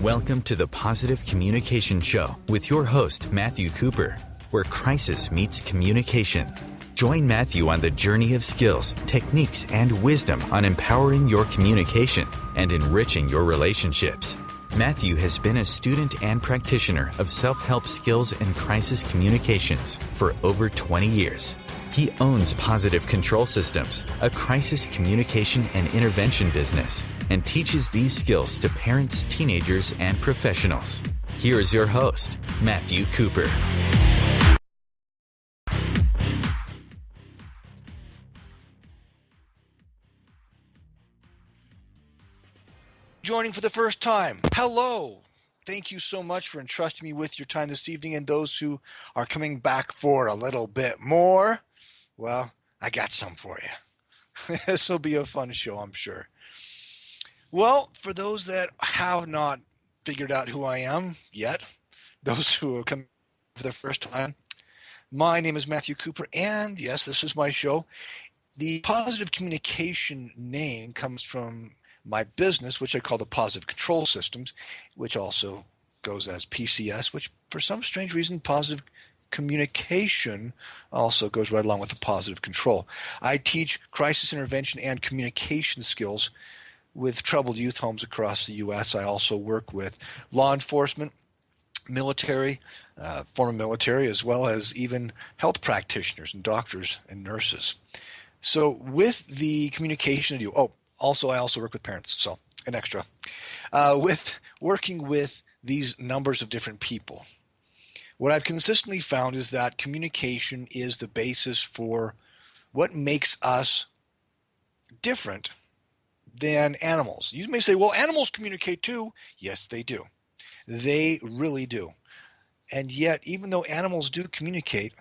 Welcome to the Positive Communication Show with your host, Matthew Cooper, where crisis meets communication. Join Matthew on the journey of skills, techniques, and wisdom on empowering your communication and enriching your relationships. Matthew has been a student and practitioner of self-help skills and crisis communications for over 20 years. He owns Positive Control Systems, a crisis communication and intervention business, and teaches these skills to parents, teenagers, and professionals. Here is your host, Matthew Cooper. Joining for the first time, hello. Thank you so much for entrusting me with your time this evening, and those who are coming back for a little bit more, well, I got some for you. This will be a fun show, I'm sure. Well, for those that have not figured out who I am yet, those who are coming for the first time, my name is Matthew Cooper, and yes, this is my show. The Positive Communication name comes from my business, which I call the Positive Control Systems, which also goes as PCS, which for some strange reason, Positive Communication also goes right along with the Positive Control. I teach crisis intervention and communication skills with troubled youth homes across the U.S. I also work with law enforcement, military, former military, as well as even health practitioners and doctors and nurses. So with the communication I do, I also work with parents, so an extra. With working with these numbers of different people, what I've consistently found is that communication is the basis for what makes us different than animals. You may say, well, animals communicate too. Yes, they do. They really do. And yet, even though animals do communicate,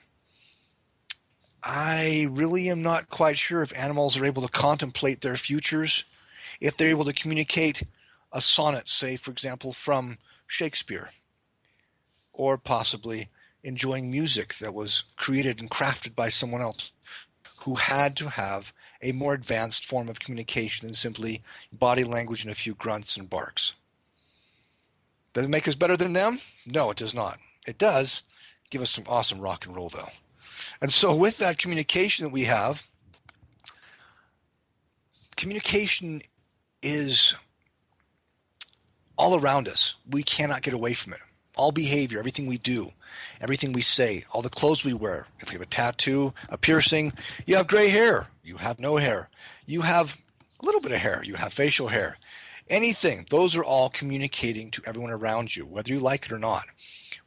I really am not quite sure if animals are able to contemplate their futures, if they're able to communicate a sonnet, say, for example, from Shakespeare, or possibly enjoying music that was created and crafted by someone else who had to have a more advanced form of communication than simply body language and a few grunts and barks. Does it make us better than them? No, it does not. It does give us some awesome rock and roll, though. And so with that communication that we have, communication is all around us. We cannot get away from it. All behavior, everything we do, everything we say, all the clothes we wear. If you have a tattoo, a piercing, you have gray hair, you have no hair, you have a little bit of hair, you have facial hair, anything. Those are all communicating to everyone around you, whether you like it or not.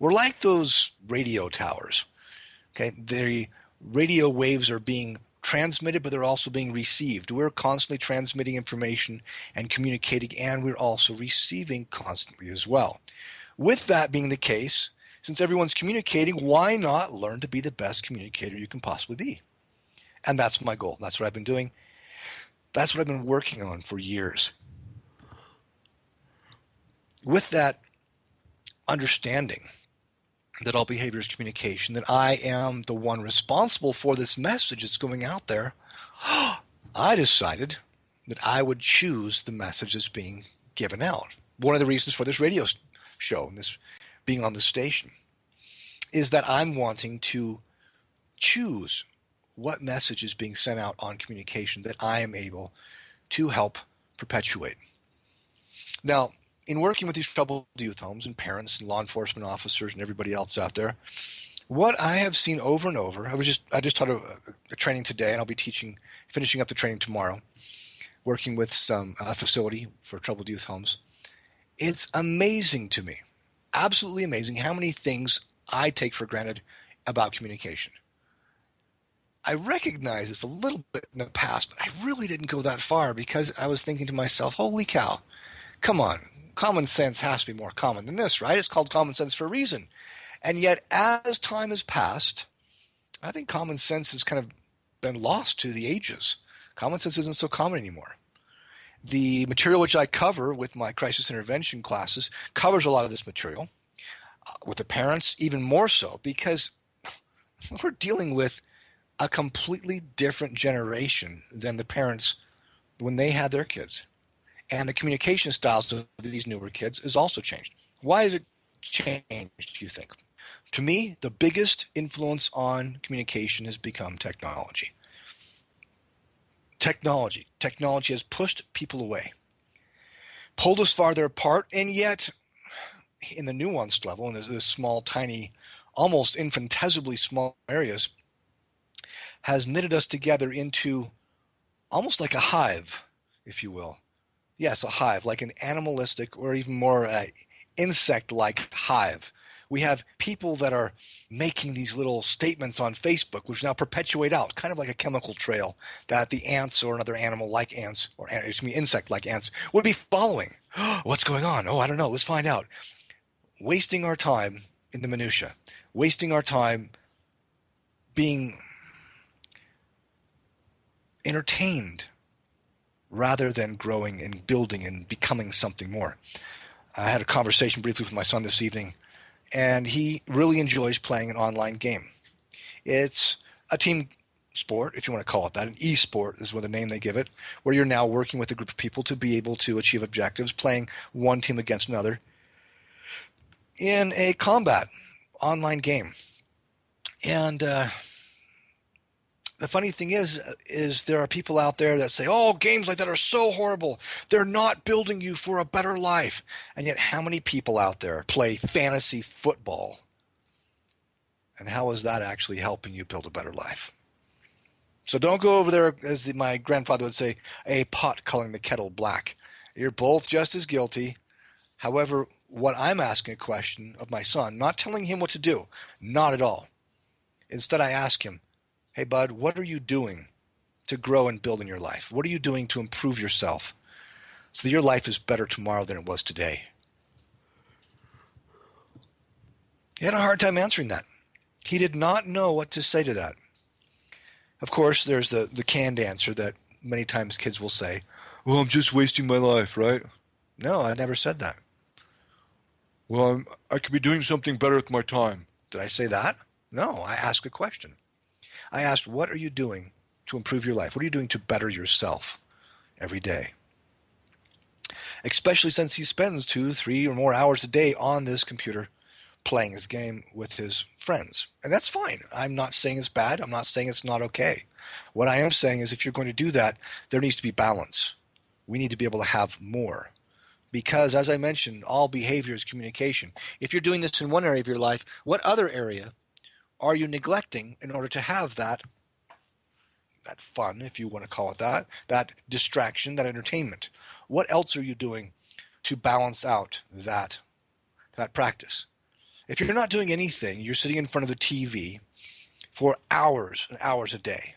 We're like those radio towers. Okay, the radio waves are being transmitted, but they're also being received. We're constantly transmitting information and communicating, and we're also receiving constantly as well. With that being the case, since everyone's communicating, why not learn to be the best communicator you can possibly be? And that's my goal. That's what I've been doing. That's what I've been working on for years. With that understanding that all behavior is communication, that I am the one responsible for this message that's going out there, I decided that I would choose the message that's being given out. One of the reasons for this radio show and this being on the station is that I'm wanting to choose what message is being sent out on communication that I am able to help perpetuate. Now, in working with these troubled youth homes and parents and law enforcement officers and everybody else out there, what I have seen over and over, I just taught a training today, and I'll be finishing up the training tomorrow, working with some facility for troubled youth homes. It's amazing to me, absolutely amazing, how many things I take for granted about communication. I recognize this a little bit in the past, but I really didn't go that far because I was thinking to myself, holy cow, come on. Common sense has to be more common than this, right? It's called common sense for a reason. And yet, as time has passed, I think common sense has kind of been lost to the ages. Common sense isn't so common anymore. The material which I cover with my crisis intervention classes covers a lot of this material. With the parents, even more so, because we're dealing with a completely different generation than the parents when they had their kids. And the communication styles of these newer kids is also changed. Why has it changed, do you think? To me, the biggest influence on communication has become technology. Technology has pushed people away, pulled us farther apart, and yet in the nuanced level, in this small, tiny, almost infinitesimally small areas, has knitted us together into almost like a hive, if you will. Yes, a hive, like an animalistic or even more insect-like hive. We have people that are making these little statements on Facebook, which now perpetuate out, kind of like a chemical trail that the ants or another animal like ants, or insect like ants, would be following. What's going on? Oh, I don't know. Let's find out. Wasting our time in the minutia, wasting our time being entertained rather than growing and building and becoming something more. I had a conversation briefly with my son this evening, and he really enjoys playing an online game. It's a team sport, if you want to call it that. An e-sport is what the name they give it, where you're now working with a group of people to be able to achieve objectives, playing one team against another in a combat online game. And the funny thing is there are people out there that say, oh, games like that are so horrible. They're not building you for a better life. And yet how many people out there play fantasy football? And how is that actually helping you build a better life? So don't go over there, as my grandfather would say, a pot calling the kettle black. You're both just as guilty. However, what I'm asking a question of my son, not telling him what to do, not at all. Instead, I ask him, hey, bud, what are you doing to grow and build in your life? What are you doing to improve yourself so that your life is better tomorrow than it was today? He had a hard time answering that. He did not know what to say to that. Of course, there's the canned answer that many times kids will say, well, I'm just wasting my life, right? No, I never said that. Well, I could be doing something better with my time. Did I say that? No, I asked a question. I asked, what are you doing to improve your life? What are you doing to better yourself every day? Especially since he spends 2, 3, or more hours a day on this computer playing his game with his friends. And that's fine. I'm not saying it's bad. I'm not saying it's not okay. What I am saying is if you're going to do that, there needs to be balance. We need to be able to have more. Because, as I mentioned, all behavior is communication. If you're doing this in one area of your life, what other area are you neglecting in order to have that fun, if you want to call it that, that distraction, that entertainment? What else are you doing to balance out that practice? If you're not doing anything, you're sitting in front of the TV for hours and hours a day,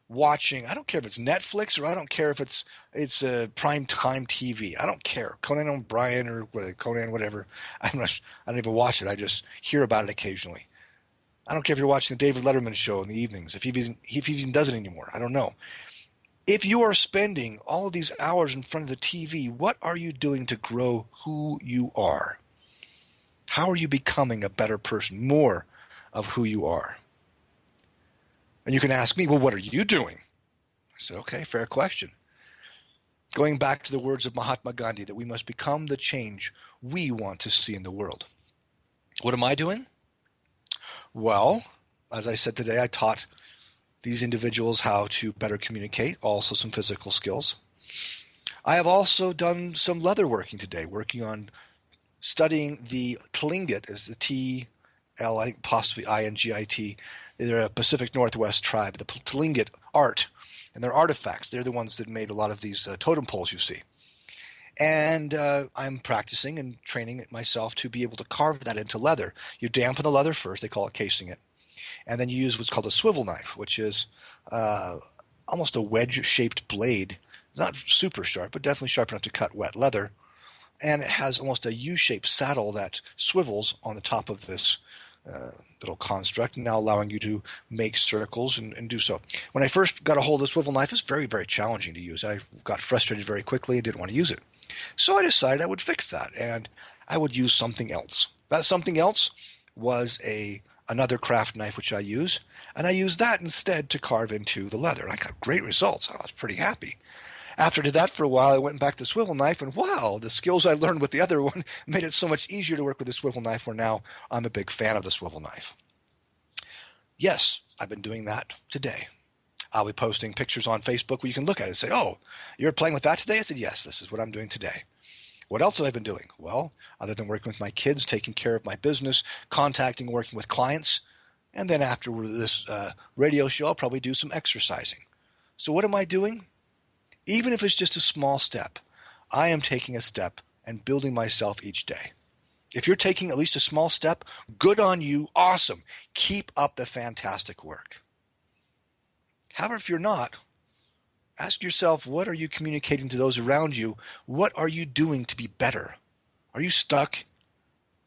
watching, I don't care if it's Netflix or I don't care if it's prime time TV. I don't care. Conan O'Brien or Conan whatever. I don't even watch it. I just hear about it occasionally. I don't care if you're watching the David Letterman show in the evenings, if he even does it anymore. I don't know. If you are spending all of these hours in front of the TV, what are you doing to grow who you are? How are you becoming a better person, more of who you are? And you can ask me, well, what are you doing? I said, okay, fair question. Going back to the words of Mahatma Gandhi, that we must become the change we want to see in the world. What am I doing? Well, as I said today, I taught these individuals how to better communicate, also some physical skills. I have also done some leather working today, working on studying the Tlingit, as the Tlingit. They're a Pacific Northwest tribe, the Tlingit art and their artifacts. They're the ones that made a lot of these totem poles you see. And I'm practicing and training it myself to be able to carve that into leather. You dampen the leather first, they call it casing it. And then you use what's called a swivel knife, which is almost a wedge-shaped blade. Not super sharp, but definitely sharp enough to cut wet leather. And it has almost a U-shaped saddle that swivels on the top of this little construct, now allowing you to make circles and do so. When I first got a hold of the swivel knife, it was very, very challenging to use. I got frustrated very quickly and didn't want to use it. So I decided I would fix that, and I would use something else. That something else was another craft knife which I use, and I used that instead to carve into the leather. And I got great results. I was pretty happy. After I did that for a while, I went back to the swivel knife, and wow, the skills I learned with the other one made it so much easier to work with the swivel knife, where now I'm a big fan of the swivel knife. Yes, I've been doing that today. I'll be posting pictures on Facebook where you can look at it and say, oh, you're playing with that today? I said, yes, this is what I'm doing today. What else have I been doing? Well, other than working with my kids, taking care of my business, contacting, working with clients, and then after this radio show, I'll probably do some exercising. So what am I doing? Even if it's just a small step, I am taking a step and building myself each day. If you're taking at least a small step, good on you, awesome. Keep up the fantastic work. However, if you're not, ask yourself, what are you communicating to those around you? What are you doing to be better? Are you stuck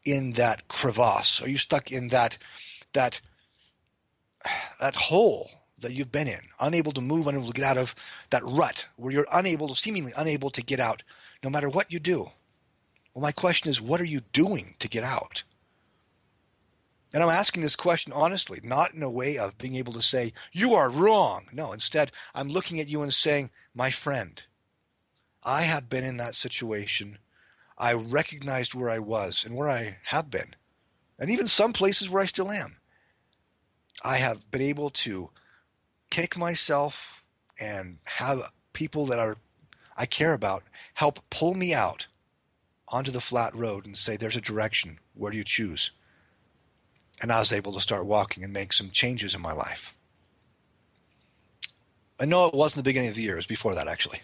in that crevasse? Are you stuck in that hole that you've been in, unable to move, unable to get out of that rut where you're seemingly unable to get out no matter what you do? Well, my question is, what are you doing to get out? And I'm asking this question honestly, not in a way of being able to say, you are wrong. No, instead, I'm looking at you and saying, my friend, I have been in that situation. I recognized where I was and where I have been, and even some places where I still am. I have been able to kick myself and have people that I care about help pull me out onto the flat road and say, there's a direction. Where do you choose? And I was able to start walking and make some changes in my life. I know it wasn't the beginning of the year. It was before that, actually.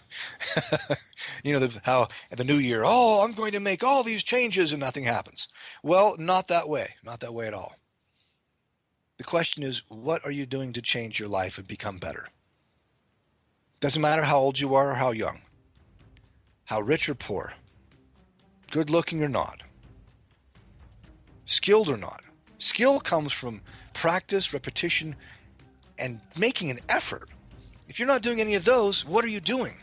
You know, how at the new year, oh, I'm going to make all these changes and nothing happens. Well, not that way. Not that way at all. The question is, what are you doing to change your life and become better? Doesn't matter how old you are or how young, how rich or poor, good looking or not, skilled or not. Skill comes from practice, repetition, and making an effort. If you're not doing any of those, what are you doing?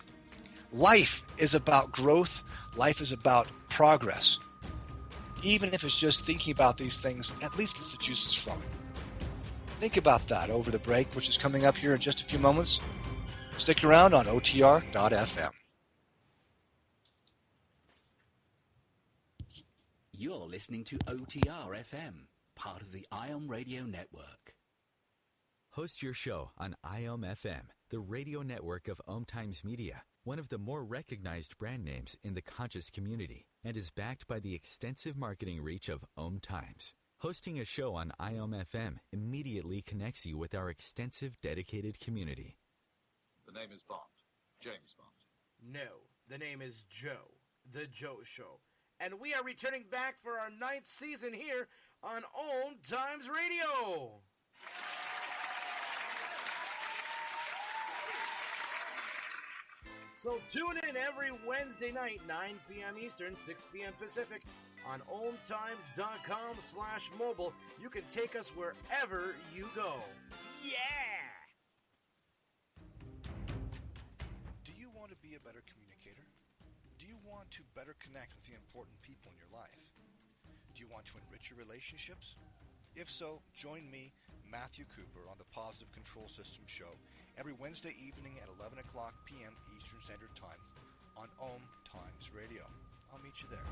Life is about growth. Life is about progress. Even if it's just thinking about these things, at least gets the juices flowing. Think about that over the break, which is coming up here in just a few moments. Stick around on OTR.fm. You're listening to OTR FM, part of the IOM Radio Network. Host your show on IOM FM, the radio network of OMTimes Media, one of the more recognized brand names in the conscious community, and is backed by the extensive marketing reach of OMTimes. Hosting a show on IOM FM immediately connects you with our extensive dedicated community. The name is Bond. James Bond. No, the name is Joe. The Joe Show. And we are returning back for our 9th season here on OMTimes Radio. So tune in every Wednesday night, 9 p.m. Eastern, 6 p.m. Pacific, on OMTimes.com/mobile. You can take us wherever you go. Yeah! Do you want to be a better communicator? Do you want to better connect with the important people in your life? Do you want to enrich your relationships? If so, join me, Matthew Cooper, on the Positive Control System Show every Wednesday evening at 11 o'clock p.m. Eastern Standard Time on OMTimes Radio. I'll meet you there.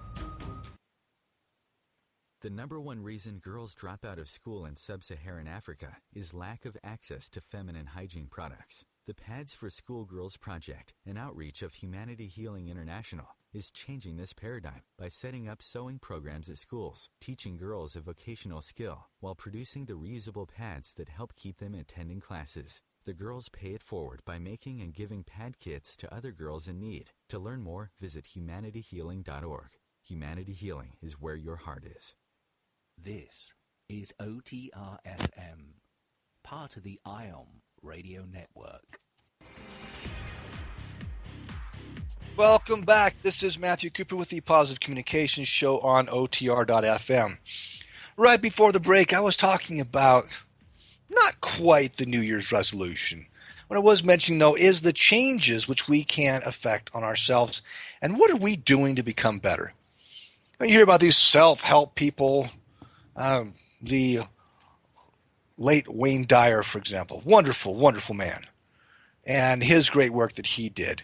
The number one reason girls drop out of school in sub-Saharan Africa is lack of access to feminine hygiene products. The Pads for Schoolgirls Project, an outreach of Humanity Healing International, is changing this paradigm by setting up sewing programs at schools, teaching girls a vocational skill, while producing the reusable pads that help keep them attending classes. The girls pay it forward by making and giving pad kits to other girls in need. To learn more, visit humanityhealing.org. Humanity Healing is where your heart is. This is OTR FM, part of the IOM Radio Network. Welcome back. This is Matthew Cooper with the Positive Communications Show on OTR.fm. Right before the break, I was talking about not quite the New Year's resolution. What I was mentioning, though, is the changes which we can affect on ourselves, and what are we doing to become better? When you hear about these self-help people, the late Wayne Dyer, for example, wonderful, wonderful man, and his great work that he did.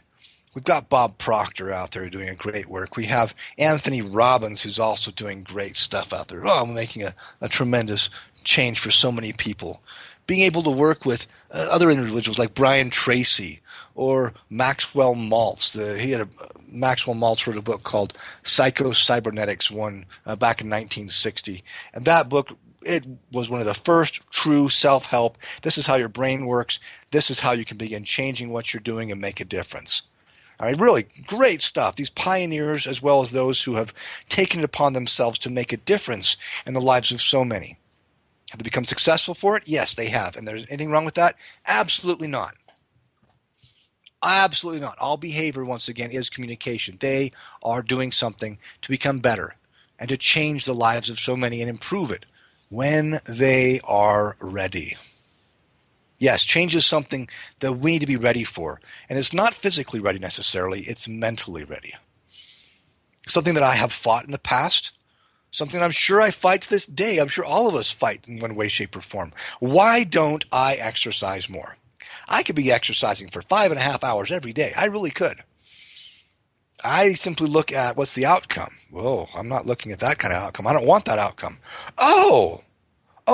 We've got Bob Proctor out there doing a great work. We have Anthony Robbins, who's also doing great stuff out there. Oh, making a tremendous change for so many people. Being able to work with other individuals like Brian Tracy or Maxwell Maltz. Maxwell Maltz wrote a book called Psycho-Cybernetics, back in 1960. And that book, it was one of the first true self-help. This is how your brain works. This is how you can begin changing what you're doing and make a difference. All right, really great stuff. These pioneers, as well as those who have taken it upon themselves to make a difference in the lives of so many. Have they become successful for it? Yes, they have. And there's anything wrong with that? Absolutely not. Absolutely not. All behavior, once again, is communication. They are doing something to become better and to change the lives of so many and improve it when they are ready. Yes, change is something that we need to be ready for. And it's not physically ready necessarily, it's mentally ready. Something that I have fought in the past, something I'm sure I fight to this day. I'm sure all of us fight in one way, shape, or form. Why don't I exercise more? I could be exercising for 5.5 hours every day. I really could. I simply look at what's the outcome. Whoa, I'm not looking at that kind of outcome. I don't want that outcome.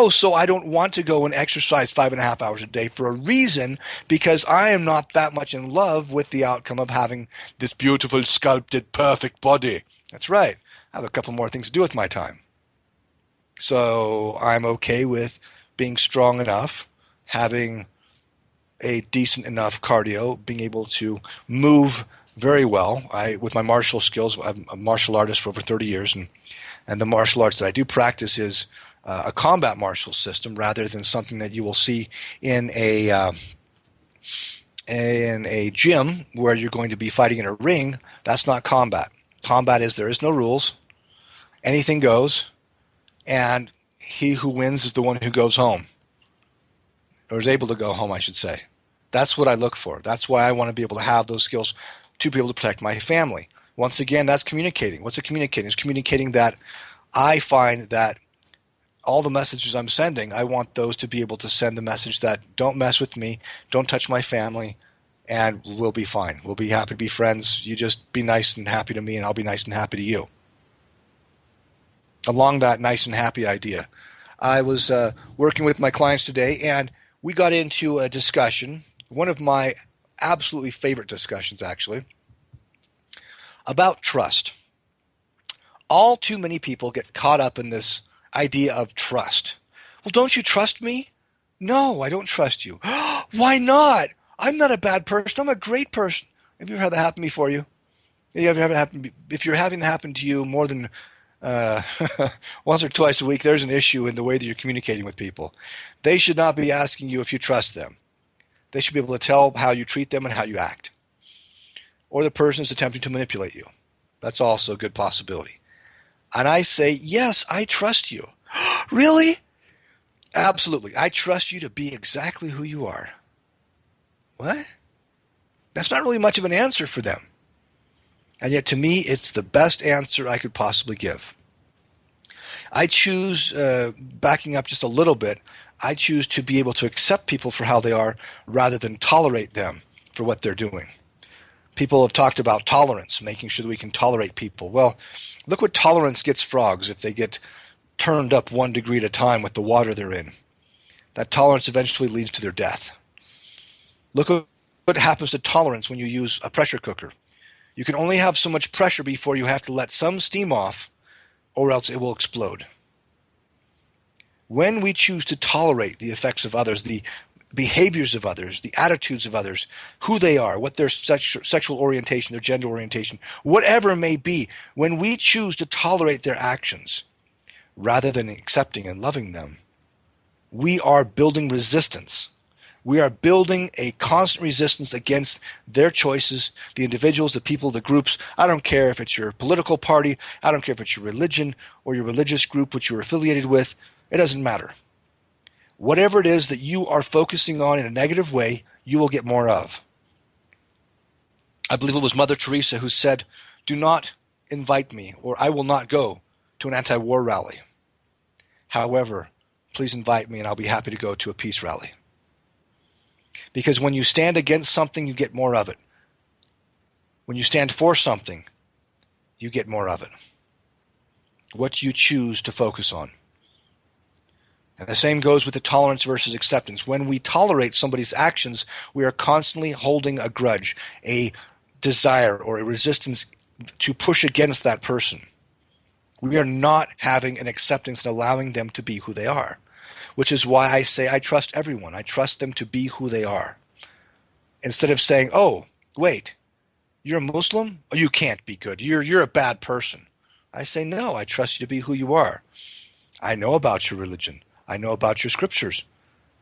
So I don't want to go and exercise 5.5 hours a day for a reason, because I am not that much in love with the outcome of having this beautiful, sculpted, perfect body. That's right. I have a couple more things to do with my time. So I'm okay with being strong enough, having a decent enough cardio, being able to move very well. With my martial skills, I'm a martial artist for over 30 years, and the martial arts that I do practice is a combat martial system rather than something that you will see in a gym where you're going to be fighting in a ring. That's not combat. Combat is there is no rules. Anything goes, and he who wins is the one who goes home, or is able to go home, I should say. That's what I look for. That's why I want to be able to have those skills to be able to protect my family. Once again, that's communicating. What's it communicating? It's communicating that I find that all the messages I'm sending, I want those to be able to send the message that don't mess with me, don't touch my family, and we'll be fine. We'll be happy to be friends. You just be nice and happy to me, and I'll be nice and happy to you. Along that nice and happy idea, I was working with my clients today, and we got into a discussion, one of my absolutely favorite discussions, actually, about trust. All too many people get caught up in this idea of trust. Well, don't you trust me? No, I don't trust you. Why not? I'm not a bad person. I'm a great person. Have you ever had that happen before you? If you're having that happen to you more than once or twice a week, there's an issue in the way that you're communicating with people. They should not be asking you if you trust them. They should be able to tell how you treat them and how you act. Or the person is attempting to manipulate you. That's also a good possibility. And I say, yes, I trust you. Really? Absolutely. I trust you to be exactly who you are. What? That's not really much of an answer for them. And yet to me, it's the best answer I could possibly give. I choose, backing up just a little bit, I choose to be able to accept people for how they are rather than tolerate them for what they're doing. People have talked about tolerance, making sure that we can tolerate people. Well, look what tolerance gets frogs if they get turned up 1 degree at a time with the water they're in. That tolerance eventually leads to their death. Look what happens to tolerance when you use a pressure cooker. You can only have so much pressure before you have to let some steam off, or else it will explode. When we choose to tolerate the effects of others, the behaviors of others, the attitudes of others, who they are, what their sexual orientation, their gender orientation, whatever it may be, when we choose to tolerate their actions rather than accepting and loving them, we are building resistance. We are building a constant resistance against their choices, the individuals, the people, the groups. I don't care if it's your political party. I don't care if it's your religion or your religious group which you're affiliated with. It doesn't matter. Whatever it is that you are focusing on in a negative way, you will get more of. I believe it was Mother Teresa who said, "Do not invite me, or I will not go to an anti-war rally. However, please invite me and I'll be happy to go to a peace rally." Because when you stand against something, you get more of it. When you stand for something, you get more of it. What do you choose to focus on? And the same goes with the tolerance versus acceptance. When we tolerate somebody's actions, we are constantly holding a grudge, a desire, or a resistance to push against that person. We are not having an acceptance and allowing them to be who they are, which is why I say I trust everyone. I trust them to be who they are. Instead of saying, oh, wait, you're a Muslim? Oh, you can't be good. You're a bad person. I say, no, I trust you to be who you are. I know about your religion. I know about your scriptures.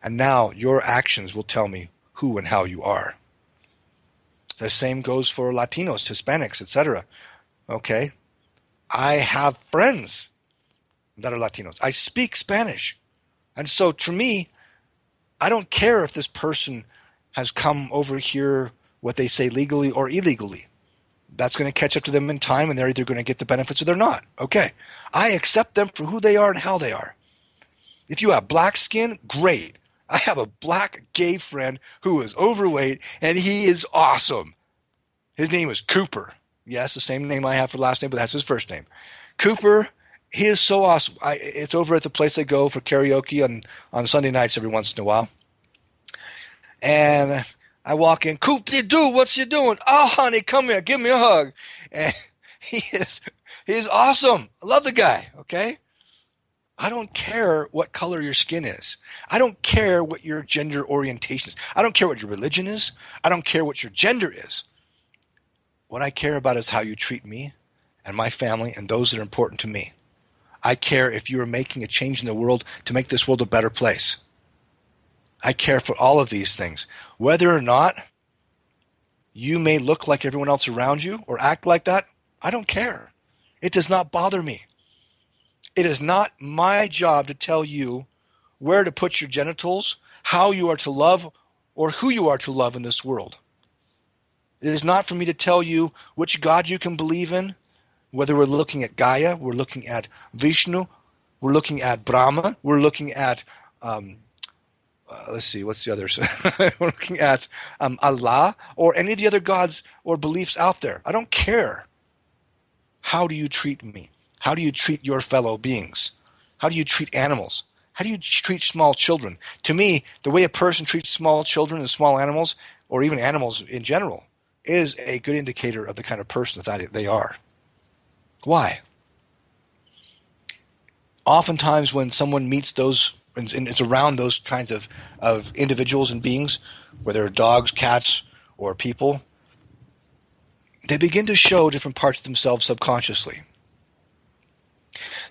And now your actions will tell me who and how you are. The same goes for Latinos, Hispanics, etc. Okay? I have friends that are Latinos. I speak Spanish. And so to me, I don't care if this person has come over here, what they say, legally or illegally. That's going to catch up to them in time, and they're either going to get the benefits or they're not. Okay. I accept them for who they are and how they are. If you have black skin, great. I have a black gay friend who is overweight, and he is awesome. His name is Cooper. Yes, the same name I have for last name, but that's his first name. Cooper, he is so awesome. It's over at the place I go for karaoke on Sunday nights every once in a while. And I walk in, Coop, dude, what's you doing? Oh, honey, come here, give me a hug. And he's awesome. I love the guy, okay? I don't care what color your skin is. I don't care what your gender orientation is. I don't care what your religion is. I don't care what your gender is. What I care about is how you treat me and my family and those that are important to me. I care if you are making a change in the world to make this world a better place. I care for all of these things. Whether or not you may look like everyone else around you or act like that, I don't care. It does not bother me. It is not my job to tell you where to put your genitals, how you are to love, or who you are to love in this world. It is not for me to tell you which God you can believe in, whether we're looking at Gaia, we're looking at Vishnu, we're looking at Brahma, we're looking at, let's see, what's the others? We're looking at Allah, or any of the other gods or beliefs out there. I don't care. How do you treat me? How do you treat your fellow beings? How do you treat animals? How do you treat small children? To me, the way a person treats small children and small animals, or even animals in general, is a good indicator of the kind of person that they are. Why? Oftentimes when someone meets those, and it's around those kinds of individuals and beings, whether they're dogs, cats, or people, they begin to show different parts of themselves subconsciously.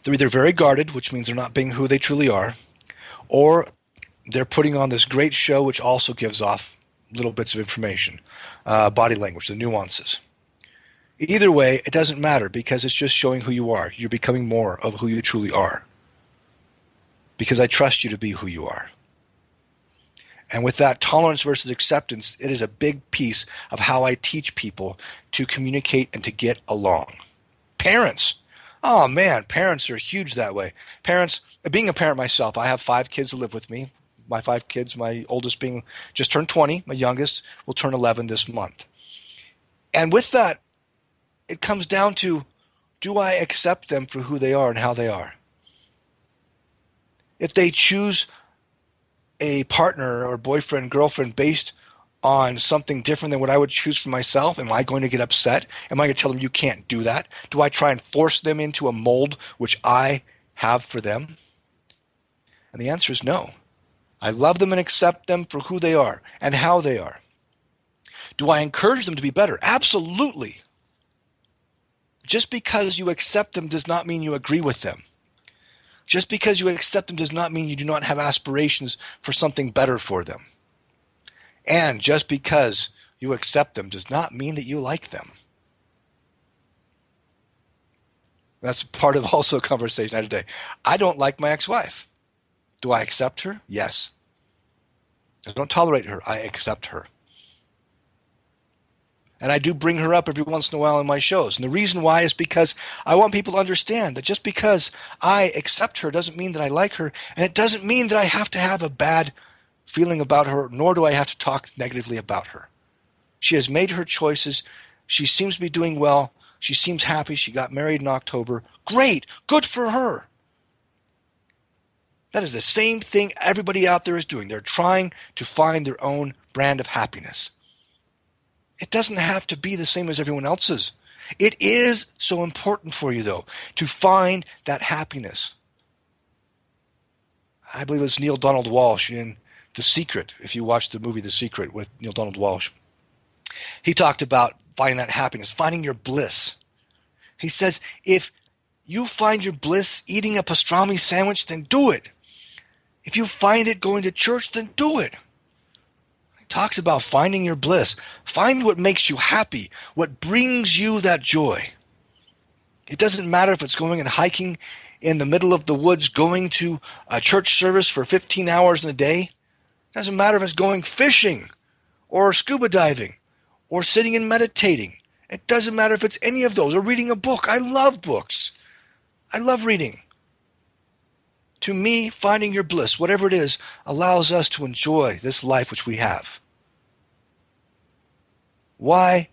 They're either very guarded, which means they're not being who they truly are, or they're putting on this great show which also gives off little bits of information, body language, the nuances. Either way, it doesn't matter because it's just showing who you are. You're becoming more of who you truly are. Because I trust you to be who you are. And with that tolerance versus acceptance, it is a big piece of how I teach people to communicate and to get along. Parents. Oh man, parents are huge that way. Parents, being a parent myself, I have 5 kids that live with me. My 5 kids, my oldest being just turned 20, my youngest will turn 11 this month. And with that, it comes down to, do I accept them for who they are and how they are? If they choose a partner or boyfriend, girlfriend based on something different than what I would choose for myself, am I going to get upset? Am I going to tell them you can't do that? Do I try and force them into a mold which I have for them? And the answer is no. I love them and accept them for who they are and how they are. Do I encourage them to be better? Absolutely. Just because you accept them does not mean you agree with them. Just because you accept them does not mean you do not have aspirations for something better for them. And just because you accept them does not mean that you like them. That's part of also a conversation I had today. I don't like my ex-wife. Do I accept her? Yes. I don't tolerate her. I accept her. And I do bring her up every once in a while in my shows. And the reason why is because I want people to understand that just because I accept her doesn't mean that I like her. And it doesn't mean that I have to have a bad feeling about her, nor do I have to talk negatively about her. She has made her choices. She seems to be doing well. She seems happy. She got married in October. Great. Good for her. That is the same thing everybody out there is doing. They're trying to find their own brand of happiness. It doesn't have to be the same as everyone else's. It is so important for you, though, to find that happiness. I believe it was Neil Donald Walsh in The Secret, if you watch the movie The Secret with Neil Donald Walsh. He talked about finding that happiness, finding your bliss. He says, if you find your bliss eating a pastrami sandwich, then do it. If you find it going to church, then do it. He talks about finding your bliss. Find what makes you happy, what brings you that joy. It doesn't matter if it's going and hiking in the middle of the woods, going to a church service for 15 hours in a day. It doesn't matter if it's going fishing or scuba diving or sitting and meditating. It doesn't matter if it's any of those or reading a book. I love books. I love reading. To me, finding your bliss, whatever it is, allows us to enjoy this life which we have. Why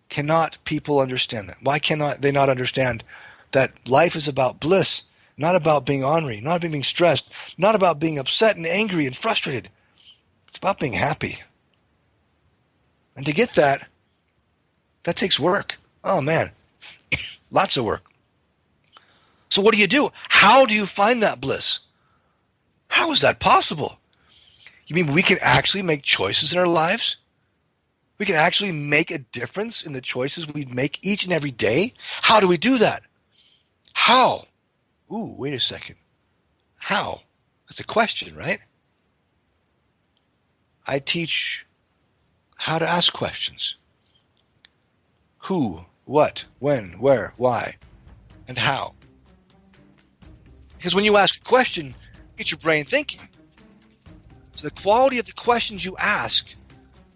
cannot people understand that? Why cannot they not understand that life is about bliss, not about being ornery, not about being stressed, not about being upset and angry and frustrated. It's about being happy. And to get that takes work. Oh man, lots of work. So what do? How do you find that bliss? How is that possible? You mean we can actually make choices in our lives? We can actually make a difference in the choices we make each and every day? How do we do that? How? Ooh, wait a second. How? That's a question, right? I teach how to ask questions. Who, what, when, where, why, and how. Because when you ask a question, you get your brain thinking. So the quality of the questions you ask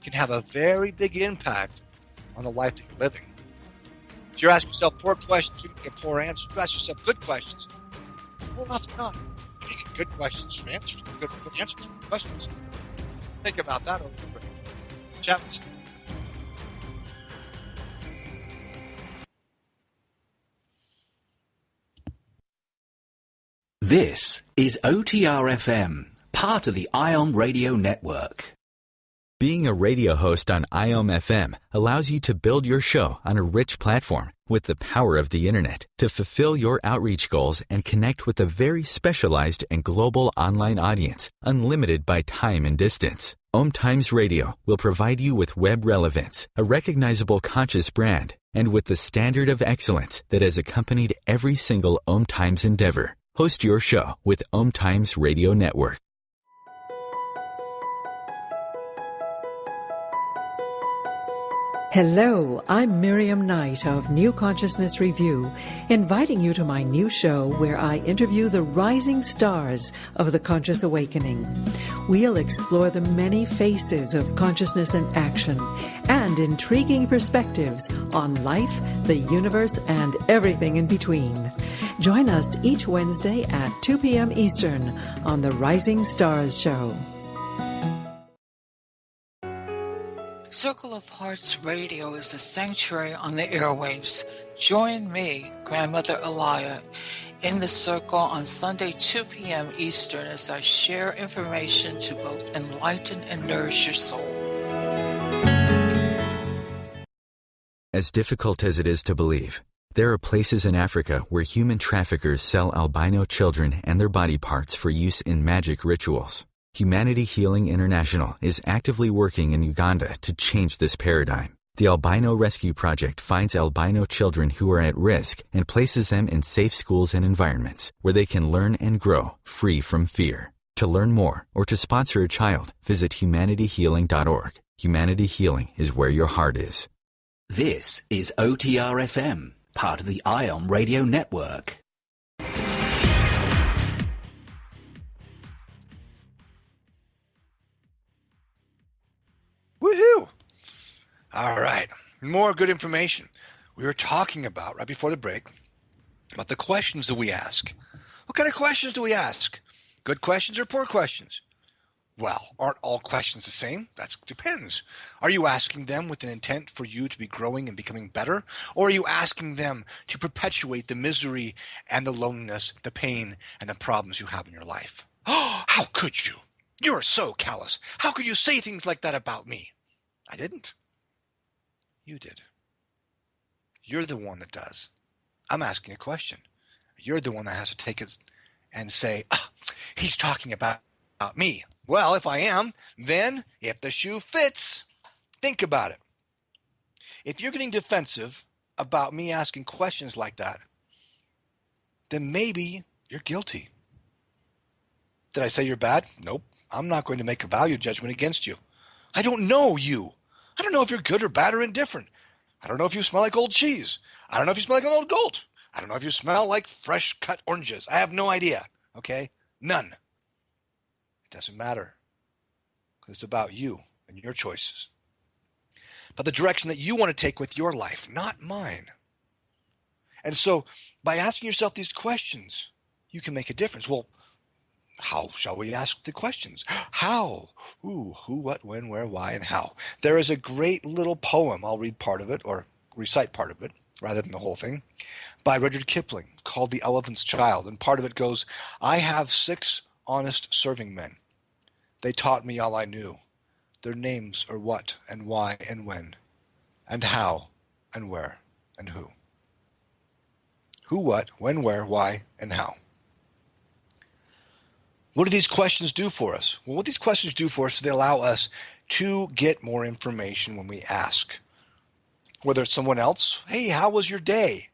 can have a very big impact on the life that you're living. If you ask yourself poor questions, you get poor answers. If you ask yourself good questions, more often than not, you get good questions from answers, good answers from questions. Think about that over the break. Chat with you. This is OTR FM, part of the IOM Radio Network. Being a radio host on IOM FM allows you to build your show on a rich platform with the power of the internet to fulfill your outreach goals and connect with a very specialized and global online audience, unlimited by time and distance. OMTimes Radio will provide you with web relevance, a recognizable conscious brand, and with the standard of excellence that has accompanied every single OMTimes endeavor. Host your show with OMTimes Radio Network. Hello, I'm Miriam Knight of New Consciousness Review, inviting you to my new show where I interview the rising stars of the conscious awakening. We'll explore the many faces of consciousness in action and intriguing perspectives on life, the universe, and everything in between. Join us each Wednesday at 2 p.m. Eastern on the Rising Stars Show. Circle of Hearts Radio is a sanctuary on the airwaves. Join me, Grandmother Elia, in the circle on Sunday 2 p.m. Eastern as I share information to both enlighten and nourish your soul. As difficult as it is to believe, there are places in Africa where human traffickers sell albino children and their body parts for use in magic rituals. Humanity Healing International is actively working in Uganda to change this paradigm. The Albino Rescue Project finds albino children who are at risk and places them in safe schools and environments where they can learn and grow free from fear. To learn more or to sponsor a child, visit humanityhealing.org. Humanity Healing is where your heart is. This is OTR FM, part of the IOM Radio Network. Woohoo! All right, more good information. We were talking about, right before the break, about the questions that we ask. What kind of questions do we ask? Good questions or poor questions? Well, aren't all questions the same? That depends. Are you asking them with an intent for you to be growing and becoming better? Or are you asking them to perpetuate the misery and the loneliness, the pain and the problems you have in your life? Oh, how could you? You're so callous. How could you say things like that about me? I didn't. You did. You're the one that does. I'm asking a question. You're the one that has to take it and say, he's talking about me. Well, if I am, then if the shoe fits, think about it. If you're getting defensive about me asking questions like that, then maybe you're guilty. Did I say you're bad? Nope. I'm not going to make a value judgment against you. I don't know you. I don't know if you're good or bad or indifferent. I don't know if you smell like old cheese. I don't know if you smell like an old goat. I don't know if you smell like fresh cut oranges. I have no idea. Okay? None. It doesn't matter. It's about you and your choices. But the direction that you want to take with your life, not mine. And so by asking yourself these questions, you can make a difference. Well, how shall we ask the questions? How? Who, what, when, where, why, and how. There is a great little poem, I'll read part of it, or recite part of it, rather than the whole thing, by Rudyard Kipling, called The Elephant's Child. And part of it goes, I have 6 honest serving men. They taught me all I knew. Their names are what, and why, and when, and how, and where, and who. Who, what, when, where, why, and how. What do these questions do for us? Well, what these questions do for us is they allow us to get more information when we ask. Whether it's someone else, hey, how was your day?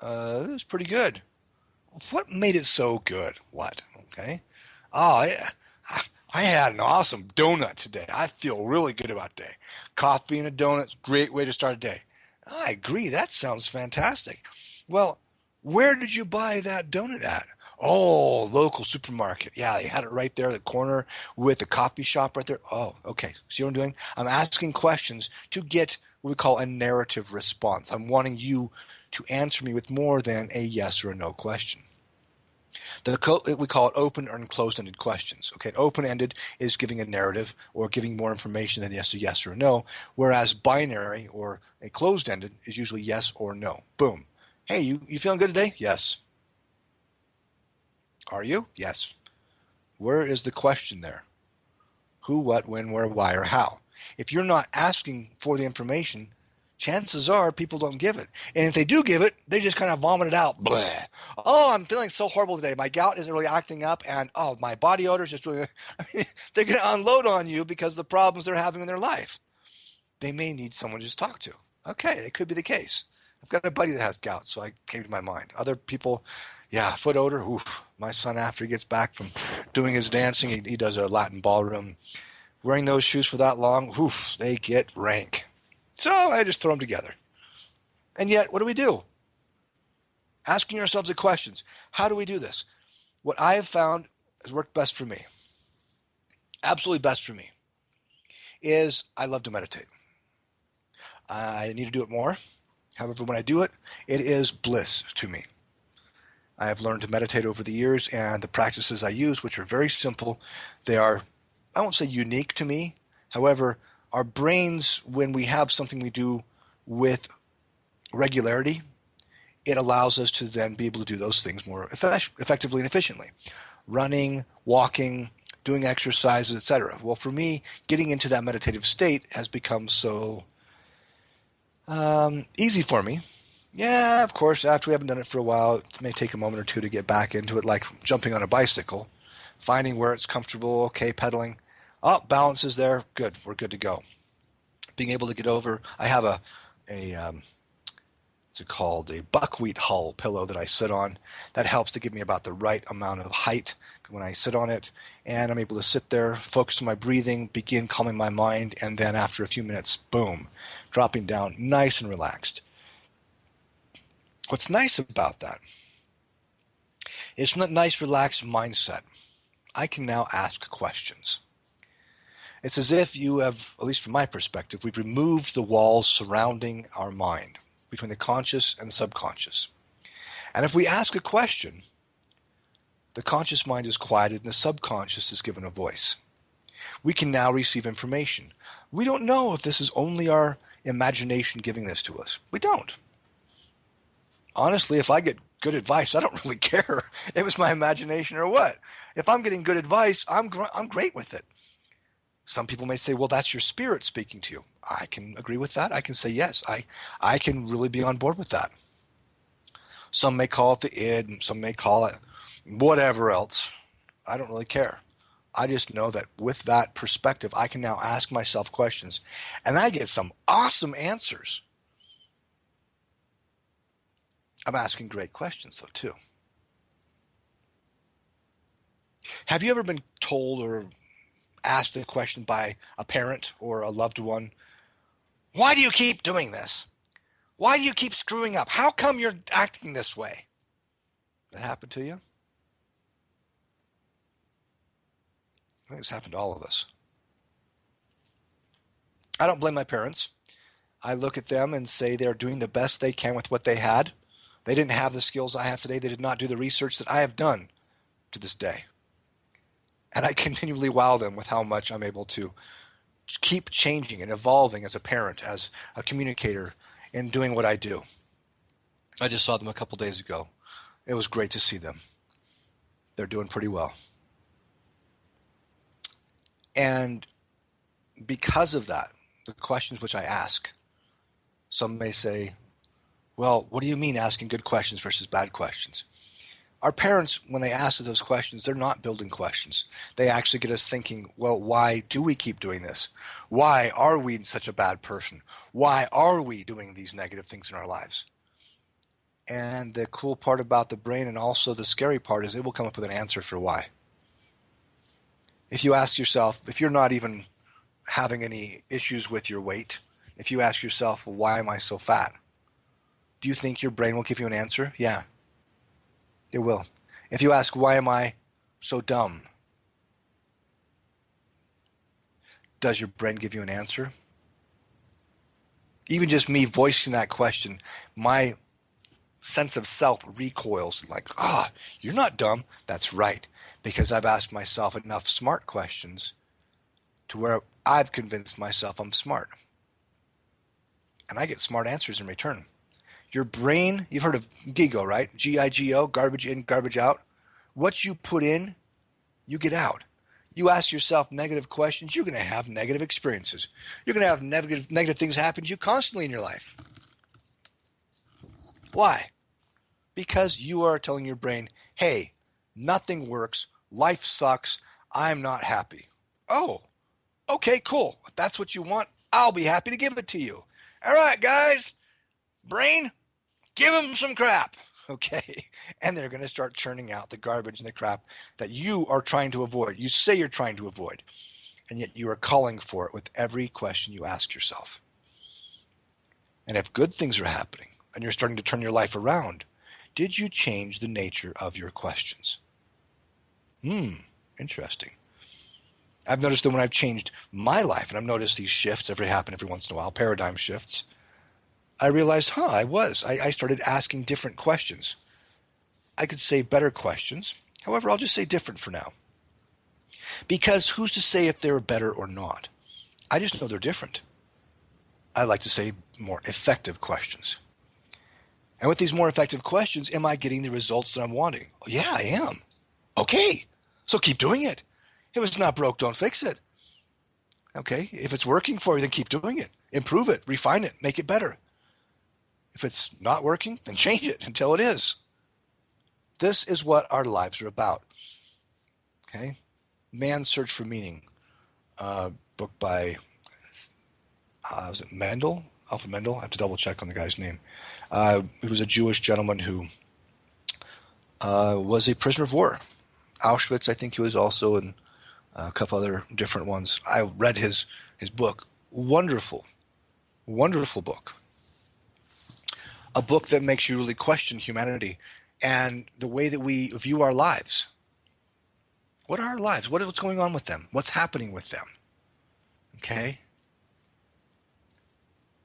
It was pretty good. What made it so good? What? Okay. Oh, I had an awesome donut today. I feel really good about the day. Coffee and a donut, great way to start a day. I agree. That sounds fantastic. Well, where did you buy that donut at? Oh, local supermarket. Yeah, they had it right there at the corner with the coffee shop right there. Oh, okay. See what I'm doing? I'm asking questions to get what we call a narrative response. I'm wanting you to answer me with more than a yes or a no question. We call it open or closed-ended questions. Okay, open-ended is giving a narrative or giving more information than yes or a no, whereas binary or a closed-ended is usually yes or no. Boom. Hey, you feeling good today? Yes. Are you? Yes. Where is the question there? Who, what, when, where, why, or how? If you're not asking for the information, chances are people don't give it. And if they do give it, they just kind of vomit it out. Bleh. Oh, I'm feeling so horrible today. My gout isn't really acting up, and oh, my body odor is just really... I mean, they're going to unload on you because of the problems they're having in their life. They may need someone to just talk to. Okay, it could be the case. I've got a buddy that has gout, so I came to my mind. Other people, yeah, foot odor. Oof. My son, after he gets back from doing his dancing, he does a Latin ballroom. Wearing those shoes for that long, oof, they get rank. So I just throw them together. And yet, what do? Asking ourselves the questions. How do we do this? What I have found has worked best for me, absolutely best for me, is I love to meditate. I need to do it more. However, when I do it, it is bliss to me. I have learned to meditate over the years, and the practices I use, which are very simple, they are, I won't say unique to me. However, our brains, when we have something we do with regularity, it allows us to then be able to do those things more effectively and efficiently. Running, walking, doing exercises, etc. Well, for me, getting into that meditative state has become so easy for me. Yeah, of course, after we haven't done it for a while, it may take a moment or two to get back into it, like jumping on a bicycle, finding where it's comfortable, okay, pedaling. Oh, balance is there. Good. We're good to go. Being able to get over, I have what's it called, a buckwheat hull pillow that I sit on. That helps to give me about the right amount of height when I sit on it. And I'm able to sit there, focus on my breathing, begin calming my mind, and then after a few minutes, boom, dropping down nice and relaxed. What's nice about that is from that nice, relaxed mindset, I can now ask questions. It's as if you have, at least from my perspective, we've removed the walls surrounding our mind between the conscious and the subconscious. And if we ask a question, The conscious mind is quieted and the subconscious is given a voice. We can now receive information. We don't know if this is only our imagination giving this to us. We don't. Honestly, if I get good advice, I don't really care if it's my imagination or what. If I'm getting good advice, I'm great with it. Some people may say, well, that's your spirit speaking to you. I can agree with that. I can say, yes, I can really be on board with that. Some may call it the id, and some may call it whatever else. I don't really care. I just know that with that perspective, I can now ask myself questions, and I get some awesome answers. I'm asking great questions, though, too. Have you ever been told or asked a question by a parent or a loved one? Why do you keep doing this? Why do you keep screwing up? How come you're acting this way? That happened to you? I think it's happened to all of us. I don't blame my parents. I look at them and say they're doing the best they can with what they had. They didn't have the skills I have today. They did not do the research that I have done to this day. And I continually wow them with how much I'm able to keep changing and evolving as a parent, as a communicator, in doing what I do. I just saw them a couple days ago. It was great to see them. They're doing pretty well. And because of that, the questions which I ask, some may say, well, what do you mean asking good questions versus bad questions? Our parents, when they ask us those questions, they're not building questions. They actually get us thinking, well, why do we keep doing this? Why are we such a bad person? Why are we doing these negative things in our lives? And the cool part about the brain, and also the scary part, is it will come up with an answer for why. If you ask yourself, if you're not even having any issues with your weight, if you ask yourself, well, why am I so fat? Do you think your brain will give you an answer? Yeah, it will. If you ask, why am I so dumb? Does your brain give you an answer? Even just me voicing that question, my sense of self recoils like, you're not dumb. That's right, because I've asked myself enough smart questions to where I've convinced myself I'm smart. And I get smart answers in return. Your brain, you've heard of GIGO, right? G-I-G-O, garbage in, garbage out. What you put in, you get out. You ask yourself negative questions, you're going to have negative experiences. You're going to have negative things happen to you constantly in your life. Why? Because you are telling your brain, hey, nothing works, life sucks, I'm not happy. Oh, okay, cool. If that's what you want, I'll be happy to give it to you. All right, guys, brain, give them some crap. Okay, and they're going to start churning out the garbage and the crap that you are trying to avoid. You say you're trying to avoid, and yet you are calling for it with every question you ask yourself. And if good things are happening and you're starting to turn your life around, did you change the nature of your questions? Interesting. I've noticed that when I've changed my life, and I've noticed these shifts happen every once in a while, paradigm shifts, I realized, I started asking different questions. I could say better questions. However, I'll just say different for now. Because who's to say if they're better or not? I just know they're different. I like to say more effective questions. And with these more effective questions, am I getting the results that I'm wanting? Yeah, I am. Okay, so keep doing it. If it's not broke, don't fix it. Okay, if it's working for you, then keep doing it. Improve it, refine it, make it better. If it's not working, then change it until it is. This is what our lives are about. Okay? Man's Search for Meaning, book by, was it Mendel? Alfred Mendel? I have to double check on the guy's name. He was a Jewish gentleman who was a prisoner of war. Auschwitz, I think he was also in a couple other different ones. I read his book. Wonderful, wonderful book. A book that makes you really question humanity and the way that we view our lives. What are our lives? What's going on with them? What's happening with them? Okay?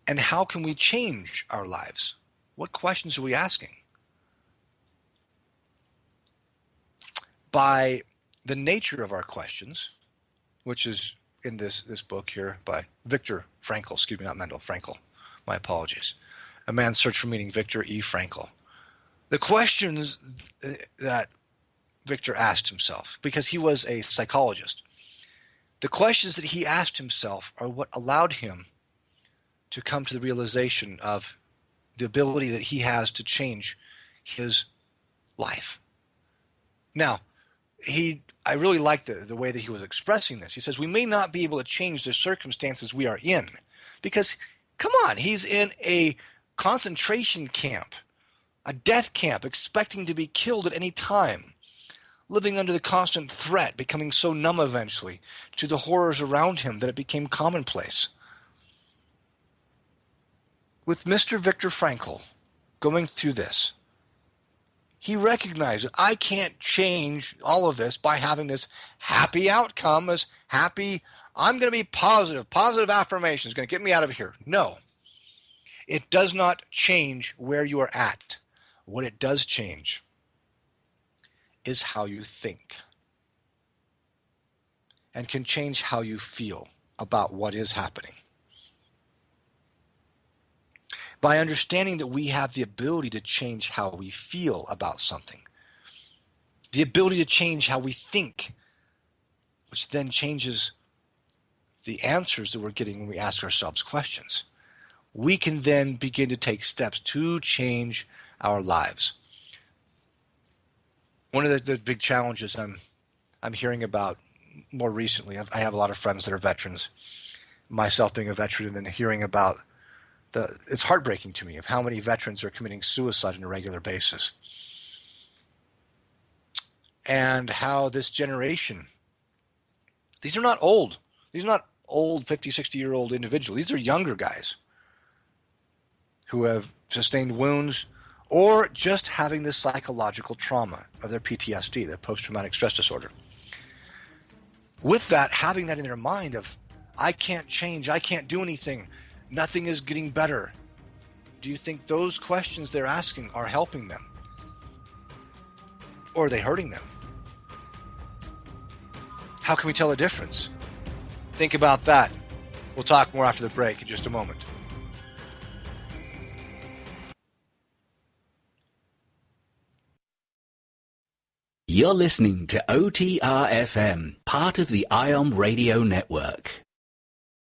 And how can we change our lives? What questions are we asking? by the nature of our questions, which is in this book here by Viktor Frankl, excuse me, not Mendel, Frankl, my apologies. A Man's Search for Meaning, Viktor E. Frankl. The questions that Viktor asked himself, because he was a psychologist, the questions that he asked himself are what allowed him to come to the realization of the ability that he has to change his life. Now, I really like the way that he was expressing this. He says, we may not be able to change the circumstances we are in, because, come on, he's in a concentration camp, a death camp, expecting to be killed at any time, living under the constant threat, becoming so numb eventually to the horrors around him that it became commonplace. With Mr. Viktor Frankl going through this, he recognized that I can't change all of this by having this happy outcome, as happy, I'm going to be positive affirmation is going to get me out of here. No, it does not change where you are at. What it does change is how you think, and can change how you feel about what is happening. By understanding that we have the ability to change how we feel about something, the ability to change how we think, which then changes the answers that we're getting when we ask ourselves questions, we can then begin to take steps to change our lives. One of the big challenges I'm hearing about more recently, I have a lot of friends that are veterans, myself being a veteran, and then hearing about it's heartbreaking to me of how many veterans are committing suicide on a regular basis. And how this generation, these are not old 50, 60-year-old individuals. These are younger guys who have sustained wounds or just having this psychological trauma of their PTSD, their post-traumatic stress disorder. With that, having that in their mind of, I can't change, I can't do anything, nothing is getting better. Do you think those questions they're asking are helping them? Or are they hurting them? How can we tell a difference? Think about that. We'll talk more after the break in just a moment. You're listening to OTR FM, part of the IOM Radio Network.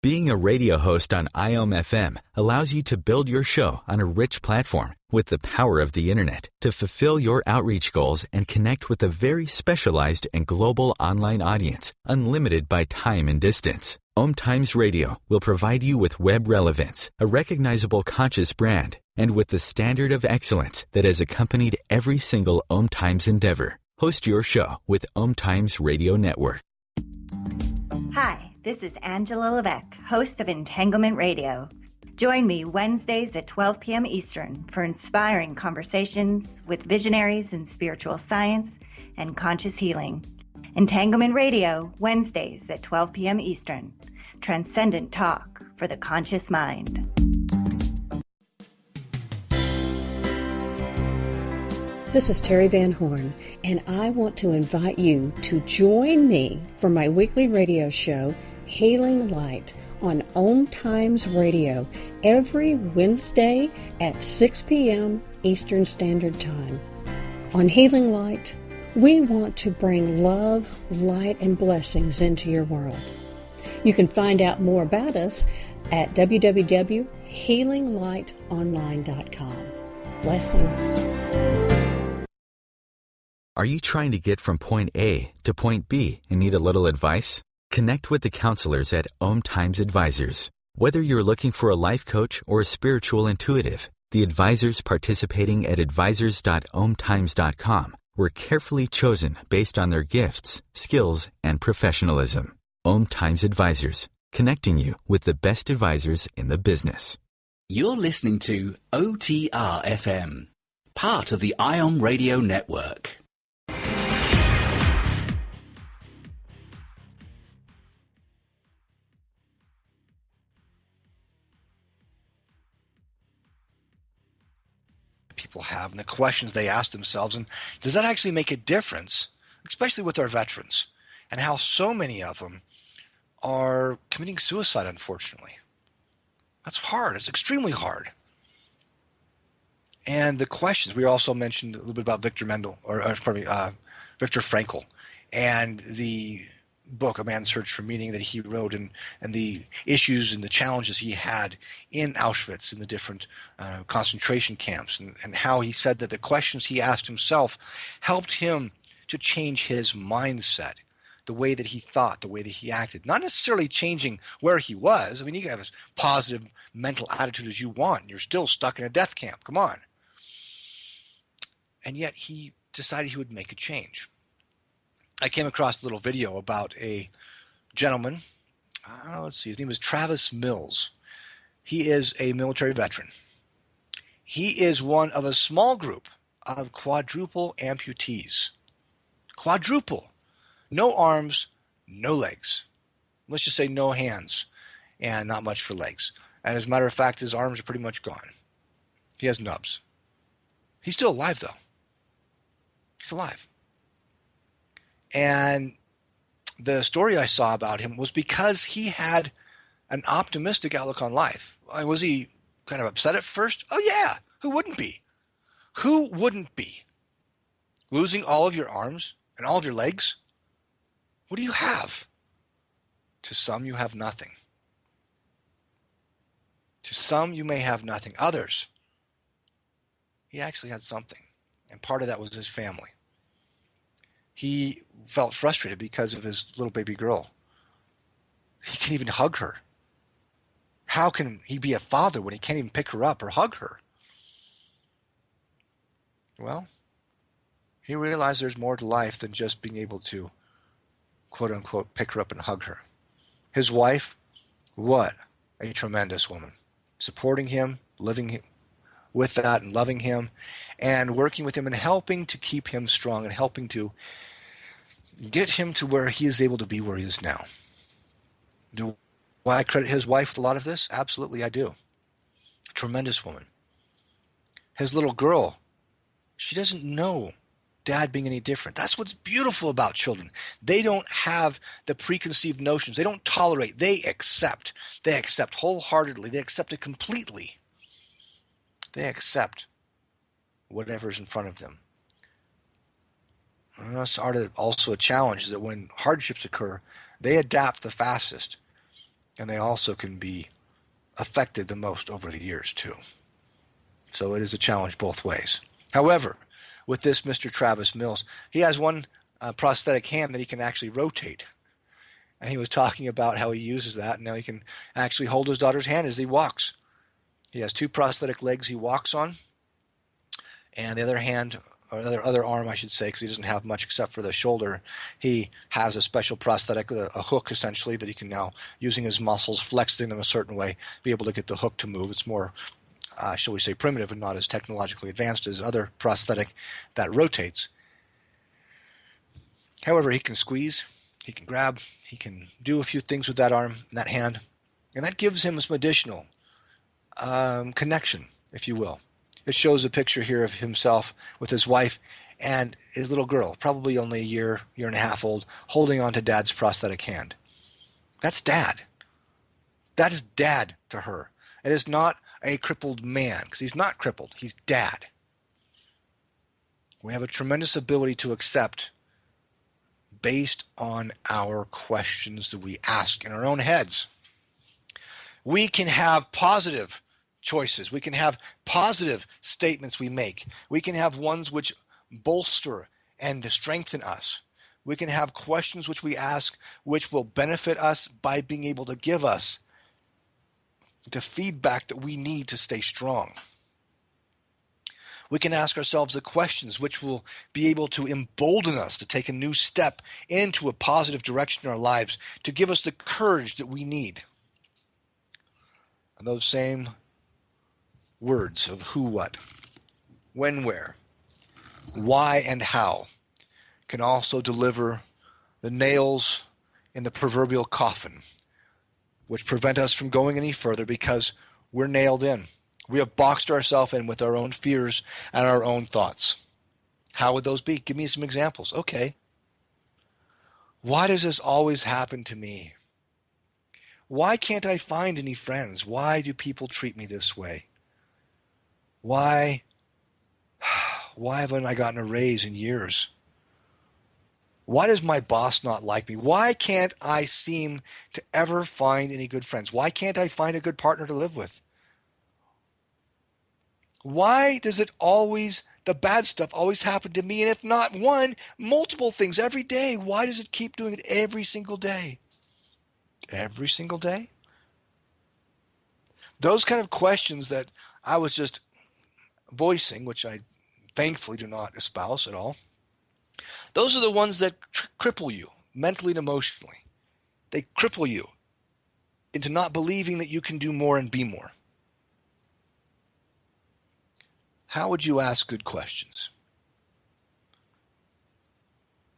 Being a radio host on IOM FM allows you to build your show on a rich platform with the power of the internet to fulfill your outreach goals and connect with a very specialized and global online audience, unlimited by time and distance. OMTimes Radio will provide you with web relevance, a recognizable conscious brand, and with the standard of excellence that has accompanied every single OMTimes endeavor. Host your show with OMTimes Radio Network. Hi, this is Angela Levesque, host of Entanglement Radio. Join me Wednesdays at 12 p.m. Eastern for inspiring conversations with visionaries in spiritual science and conscious healing. Entanglement Radio, Wednesdays at 12 p.m. Eastern. Transcendent talk for the conscious mind. This is Terry Van Horn, and I want to invite you to join me for my weekly radio show, Healing Light, on OMTimes Radio every Wednesday at 6 p.m. Eastern Standard Time. On Healing Light, we want to bring love, light, and blessings into your world. You can find out more about us at www.healinglightonline.com. Blessings. Are you trying to get from point A to point B and need a little advice? Connect with the counselors at OMTimes Advisors. Whether you're looking for a life coach or a spiritual intuitive, the advisors participating at advisors.omtimes.com were carefully chosen based on their gifts, skills, and professionalism. OMTimes Advisors, connecting you with the best advisors in the business. You're listening to OTR FM, part of the IOM Radio Network. People have and the questions they ask themselves, and does that actually make a difference? especially with our veterans, and how so many of them are committing suicide, unfortunately. That's hard. It's extremely hard. And the questions, we also mentioned a little bit about Viktor Frankl, and the book, A Man's Search for Meaning, that he wrote, and the issues and the challenges he had in Auschwitz, in the different concentration camps, and how he said that the questions he asked himself helped him to change his mindset, the way that he thought, the way that he acted. Not necessarily changing where he was. I mean, you can have as positive mental attitude as you want, and you're still stuck in a death camp. Come on. And yet he decided he would make a change. I came across a little video about a gentleman. Let's see, his name is Travis Mills. He is a military veteran. He is one of a small group of quadruple amputees. Quadruple. No arms, no legs. Let's just say no hands and not much for legs. And as a matter of fact, his arms are pretty much gone. He has nubs. He's still alive, though. He's alive. And the story I saw about him was because he had an optimistic outlook on life. Was he kind of upset at first? Oh, yeah. Who wouldn't be? Who wouldn't be? Losing all of your arms and all of your legs? What do you have? To some, you have nothing. To some, you may have nothing. Others, he actually had something. And part of that was his family. He felt frustrated because of his little baby girl. He can't even hug her. How can he be a father when he can't even pick her up or hug her? Well, he realized there's more to life than just being able to, quote unquote, pick her up and hug her. His wife, what a tremendous woman. Supporting him, living with that and loving him, and working with him and helping to keep him strong and helping to get him to where he is able to be where he is now. Do I credit his wife with a lot of this? Absolutely, I do. Tremendous woman. His little girl, she doesn't know Dad being any different. That's what's beautiful about children. They don't have the preconceived notions. They don't tolerate. They accept. They accept wholeheartedly. They accept it completely. They accept whatever's in front of them. And that's also a challenge, is that when hardships occur, they adapt the fastest, and they also can be affected the most over the years too. So it is a challenge both ways. However, with this Mr. Travis Mills, he has one prosthetic hand that he can actually rotate. And he was talking about how he uses that, and now he can actually hold his daughter's hand as he walks. He has two prosthetic legs he walks on, and the other hand, or other arm, I should say, because he doesn't have much except for the shoulder, he has a special prosthetic, a hook essentially, that he can now, using his muscles, flexing them a certain way, be able to get the hook to move. It's more, shall we say, primitive and not as technologically advanced as other prosthetic that rotates. However, he can squeeze, he can grab, he can do a few things with that arm and that hand, and that gives him some additional connection, if you will. It shows a picture here of himself with his wife and his little girl, probably only a year and a half old, holding on to Dad's prosthetic hand. That's Dad. That is Dad to her. It is not a crippled man, because he's not crippled. He's Dad. We have a tremendous ability to accept based on our questions that we ask in our own heads. We can have positive choices. We can have positive statements we make. We can have ones which bolster and strengthen us. We can have questions which we ask which will benefit us by being able to give us the feedback that we need to stay strong. We can ask ourselves the questions which will be able to embolden us to take a new step into a positive direction in our lives, to give us the courage that we need. And those same words of who, what, when, where, why, and how can also deliver the nails in the proverbial coffin, which prevent us from going any further because we're nailed in. We have boxed ourselves in with our own fears and our own thoughts. How would those be? Give me some examples. Okay. Why does this always happen to me? Why can't I find any friends? Why do people treat me this way? Why haven't I gotten a raise in years? Why does my boss not like me? Why can't I seem to ever find any good friends? Why can't I find a good partner to live with? Why does the bad stuff always happen to me? And if not one, multiple things every day. Why does it keep doing it every single day? Every single day? Those kind of questions that I was just voicing, which I thankfully do not espouse at all, those are the ones that cripple you mentally and emotionally. They cripple you into not believing that you can do more and be more. How would you ask good questions?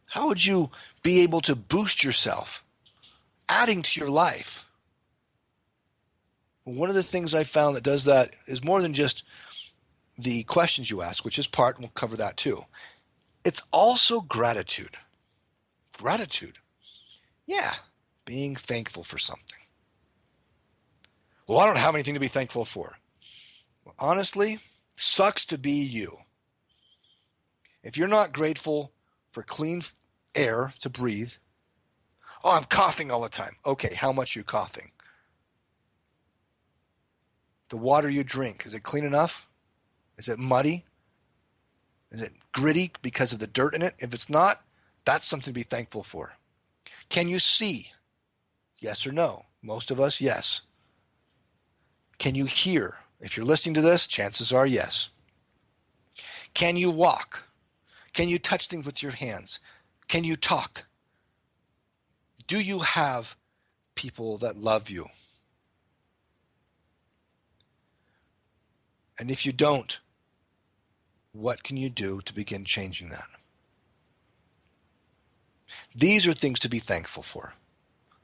How would you be able to boost yourself, adding to your life? One of the things I found that does that is more than just the questions you ask, which is part, and we'll cover that too. It's also gratitude. Gratitude. Yeah, being thankful for something. Well, I don't have anything to be thankful for. Well, honestly, sucks to be you. If you're not grateful for clean air to breathe, oh, I'm coughing all the time. Okay, how much are you coughing? The water you drink, is it clean enough? Is it muddy? Is it gritty because of the dirt in it? If it's not, that's something to be thankful for. Can you see? Yes or no? Most of us, yes. Can you hear? If you're listening to this, chances are yes. Can you walk? Can you touch things with your hands? Can you talk? Do you have people that love you? And if you don't, what can you do to begin changing that? These are things to be thankful for,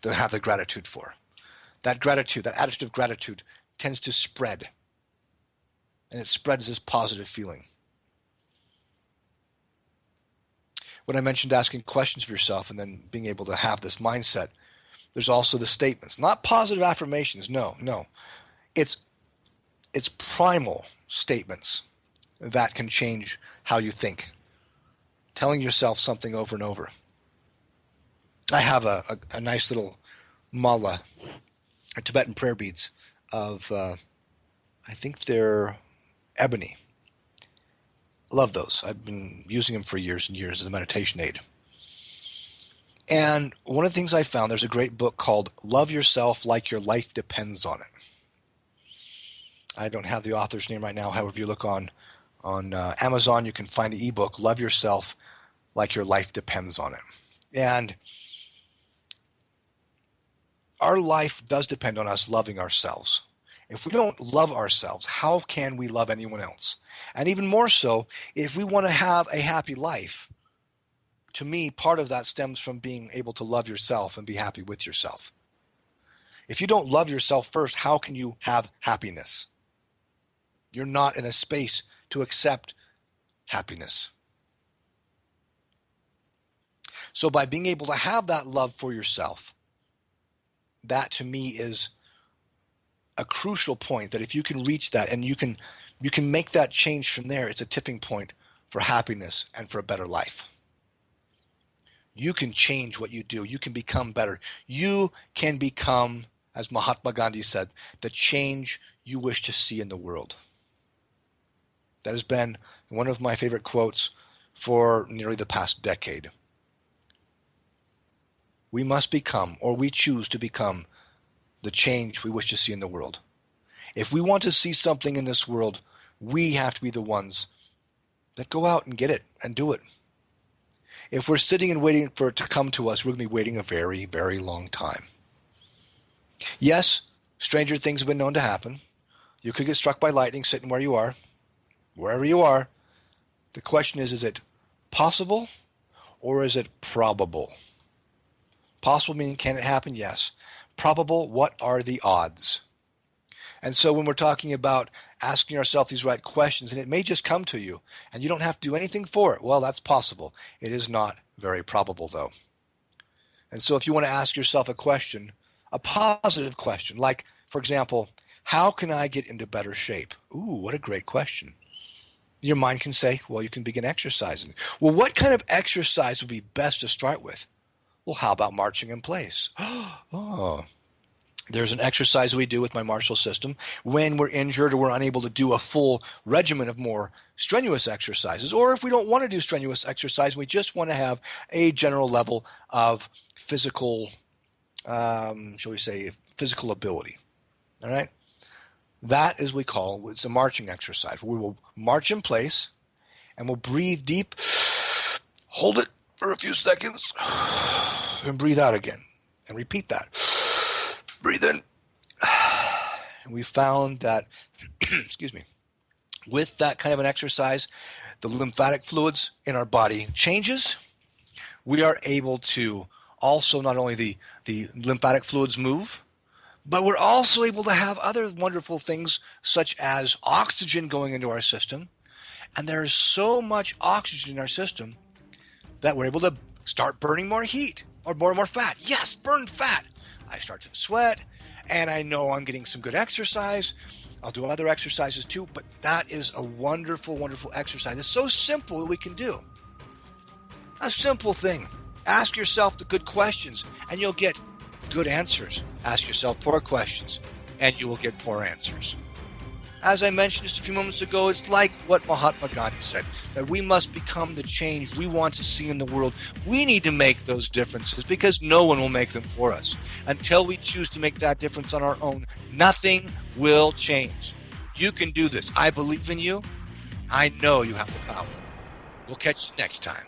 to have the gratitude for. That gratitude, that attitude of gratitude tends to spread. And it spreads this positive feeling. When I mentioned asking questions of yourself and then being able to have this mindset, there's also the statements. Not positive affirmations, no. It's primal statements that can change how you think. Telling yourself something over and over. I have a nice little mala, Tibetan prayer beads of, I think they're ebony. Love those. I've been using them for years and years as a meditation aid. And one of the things I found, there's a great book called Love Yourself Like Your Life Depends on It. I don't have the author's name right now. However, if you look on Amazon, you can find the ebook, Love Yourself Like Your Life Depends on It. And our life does depend on us loving ourselves. If we don't love ourselves, how can we love anyone else? And even more so, if we want to have a happy life, to me, part of that stems from being able to love yourself and be happy with yourself. If you don't love yourself first, how can you have happiness? You're not in a space to accept happiness. So by being able to have that love for yourself, that to me is a crucial point, that if you can reach that and you can make that change from there, it's a tipping point for happiness and for a better life. You can change what you do. You can become better. You can become, as Mahatma Gandhi said, the change you wish to see in the world. That has been one of my favorite quotes for nearly the past decade. We must become, or we choose to become, the change we wish to see in the world. If we want to see something in this world, we have to be the ones that go out and get it and do it. If we're sitting and waiting for it to come to us, we're going to be waiting a very, very long time. Yes, stranger things have been known to happen. You could get struck by lightning sitting where you are, wherever you are. The question is it possible or is it probable? Possible meaning, can it happen? Yes. Probable, what are the odds? And so when we're talking about asking ourselves these right questions, and it may just come to you, and you don't have to do anything for it, well, that's possible. It is not very probable, though. And so if you want to ask yourself a question, a positive question, like, for example, how can I get into better shape? Ooh, what a great question. Your mind can say, well, you can begin exercising. Well, what kind of exercise would be best to start with? Well, how about marching in place? Oh, there's an exercise we do with my martial system when we're injured or we're unable to do a full regimen of more strenuous exercises, or if we don't want to do strenuous exercise, we just want to have a general level of physical, shall we say, physical ability. All right? That is it's a marching exercise. We will march in place and we'll breathe deep, hold it for a few seconds, and breathe out again. And repeat that. Breathe in. And we found that, excuse me, with that kind of an exercise, the lymphatic fluids in our body changes. We are able to also, not only the lymphatic fluids move, but we're also able to have other wonderful things such as oxygen going into our system. And there's so much oxygen in our system that we're able to start burning more heat or more fat. Yes, burn fat. I start to sweat, and I know I'm getting some good exercise. I'll do other exercises too, but that is a wonderful, wonderful exercise. It's so simple that we can do. A simple thing. Ask yourself the good questions, and you'll get good answers. Ask yourself poor questions, and you will get poor answers. As I mentioned just a few moments ago, it's like what Mahatma Gandhi said, that we must become the change we want to see in the world. We need to make those differences because no one will make them for us. Until we choose to make that difference on our own, nothing will change. You can do this. I believe in you. I know you have the power. We'll catch you next time.